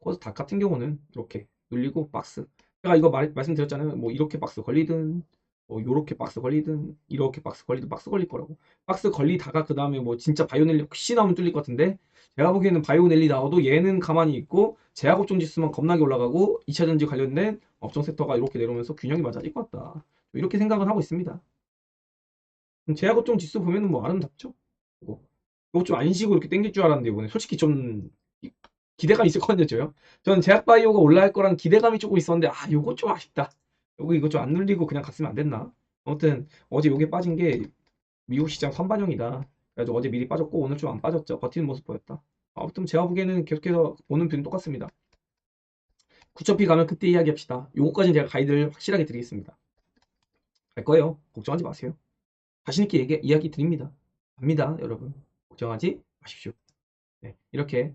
코스 닭 같은 경우는 이렇게 눌리고 박스. 제가 이거 말씀드렸잖아요. 뭐 이렇게 박스 걸리든 뭐 요렇게 박스 걸리든 이렇게 박스 걸리든 박스 걸릴 거라고. 박스 걸리다가 그 다음에 뭐 진짜 바이오넬리 혹시 나오면 뚫릴 것 같은데 제가 보기에는 바이오넬리 나와도 얘는 가만히 있고 제약업종 지수만 겁나게 올라가고 2차전지 관련된 업종 섹터가 이렇게 내려오면서 균형이 맞아질 것 같다. 이렇게 생각을 하고 있습니다. 그럼 제약업종 지수 보면은 뭐 아름답죠? 이거 좀 안 쉬고 이렇게 땡길 줄 알았는데 이번에 솔직히 좀 기대감이 있었거든요, 저요. 저는 제약바이오가 올라갈 거라는 기대감이 조금 있었는데 요거 좀 아쉽다. 이거 좀 안 눌리고 그냥 갔으면 안 됐나? 아무튼 어제 요게 빠진 게 미국 시장 선반영이다. 그래서 어제 미리 빠졌고 오늘 좀 안 빠졌죠. 버티는 모습 보였다. 아무튼 제가 보기에는 계속해서 보는 뷰는 똑같습니다. 9,000피 가면 그때 이야기합시다. 요거까지는 제가 가이드를 확실하게 드리겠습니다. 갈 거예요. 걱정하지 마세요. 자신있게 이야기 드립니다. 갑니다, 여러분. 걱정하지 마십시오. 네, 이렇게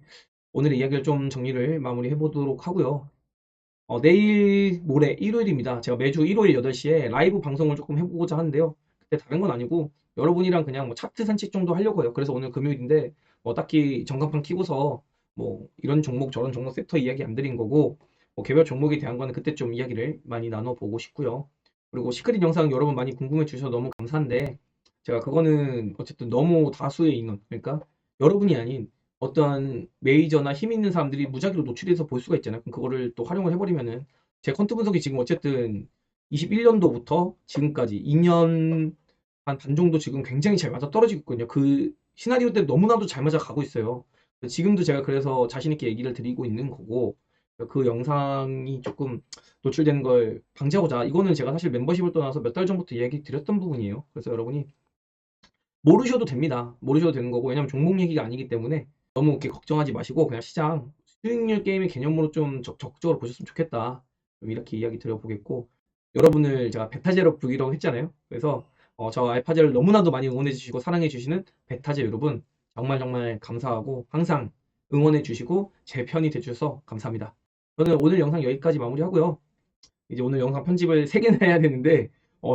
오늘의 이야기를 좀 정리를 마무리해 보도록 하고요. 내일 모레 일요일입니다. 제가 매주 일요일 8시에 라이브 방송을 조금 해보고자 하는데요. 그때 다른 건 아니고 여러분이랑 그냥 뭐 차트 산책 정도 하려고 해요. 그래서 오늘 금요일인데 딱히 전광판 키고서 뭐 이런 종목 저런 종목 섹터 이야기 안 드린 거고 뭐 개별 종목에 대한 거는 그때 좀 이야기를 많이 나눠보고 싶고요. 그리고 시크릿 영상 여러분 많이 궁금해 주셔서 너무 감사한데 제가 그거는 어쨌든 너무 다수의 인원 그러니까 여러분이 아닌 어떠한 메이저나 힘 있는 사람들이 무작위로 노출해서 볼 수가 있잖아요. 그럼 그거를 또 활용을 해버리면은 제 퀀트 분석이 지금 어쨌든 21년도부터 지금까지 2년 한 반 정도 지금 굉장히 잘 맞아 떨어지고 있거든요. 그 시나리오대로 너무나도 잘 맞아 가고 있어요. 지금도 제가 그래서 자신있게 얘기를 드리고 있는 거고 그 영상이 조금 노출되는 걸 방지하고자 이거는 제가 사실 멤버십을 떠나서 몇 달 전부터 얘기 드렸던 부분이에요. 그래서 여러분이 모르셔도 됩니다. 모르셔도 되는 거고 왜냐면 종목 얘기가 아니기 때문에 너무 이렇게 걱정하지 마시고 그냥 시장 수익률 게임의 개념으로 좀 적극적으로 보셨으면 좋겠다. 좀 이렇게 이야기 드려보겠고 여러분을 제가 베타제로 부기라고 했잖아요. 그래서 저 알파제를 너무나도 많이 응원해 주시고 사랑해 주시는 베타제 여러분 정말 정말 감사하고 항상 응원해 주시고 제 편이 돼주셔서 감사합니다. 저는 오늘 영상 여기까지 마무리하고요. 이제 오늘 영상 편집을 3개나 해야 되는데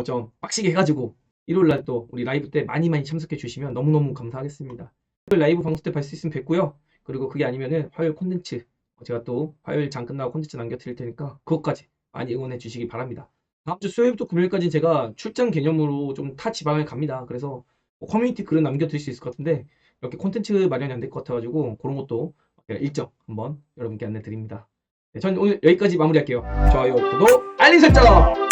좀 빡시게 해가지고 일요일날 또 우리 라이브 때 많이 많이 참석해 주시면 너무너무 감사하겠습니다. 라이브 방송 때 뵐 수 있으면 뵙고요. 그리고 그게 아니면은 화요일 콘텐츠 제가 또 화요일 장 끝나고 콘텐츠 남겨드릴 테니까 그것까지 많이 응원해 주시기 바랍니다. 다음 주 수요일부터 금요일까지 제가 출장 개념으로 좀 타 지방에 갑니다. 그래서 커뮤니티 글은 남겨드릴 수 있을 것 같은데 이렇게 콘텐츠 마련이 안 될 것 같아가지고 그런 것도 일정 한번 여러분께 안내 드립니다. 네, 저는 오늘 여기까지 마무리할게요. 좋아요, 구독, 알림 설정!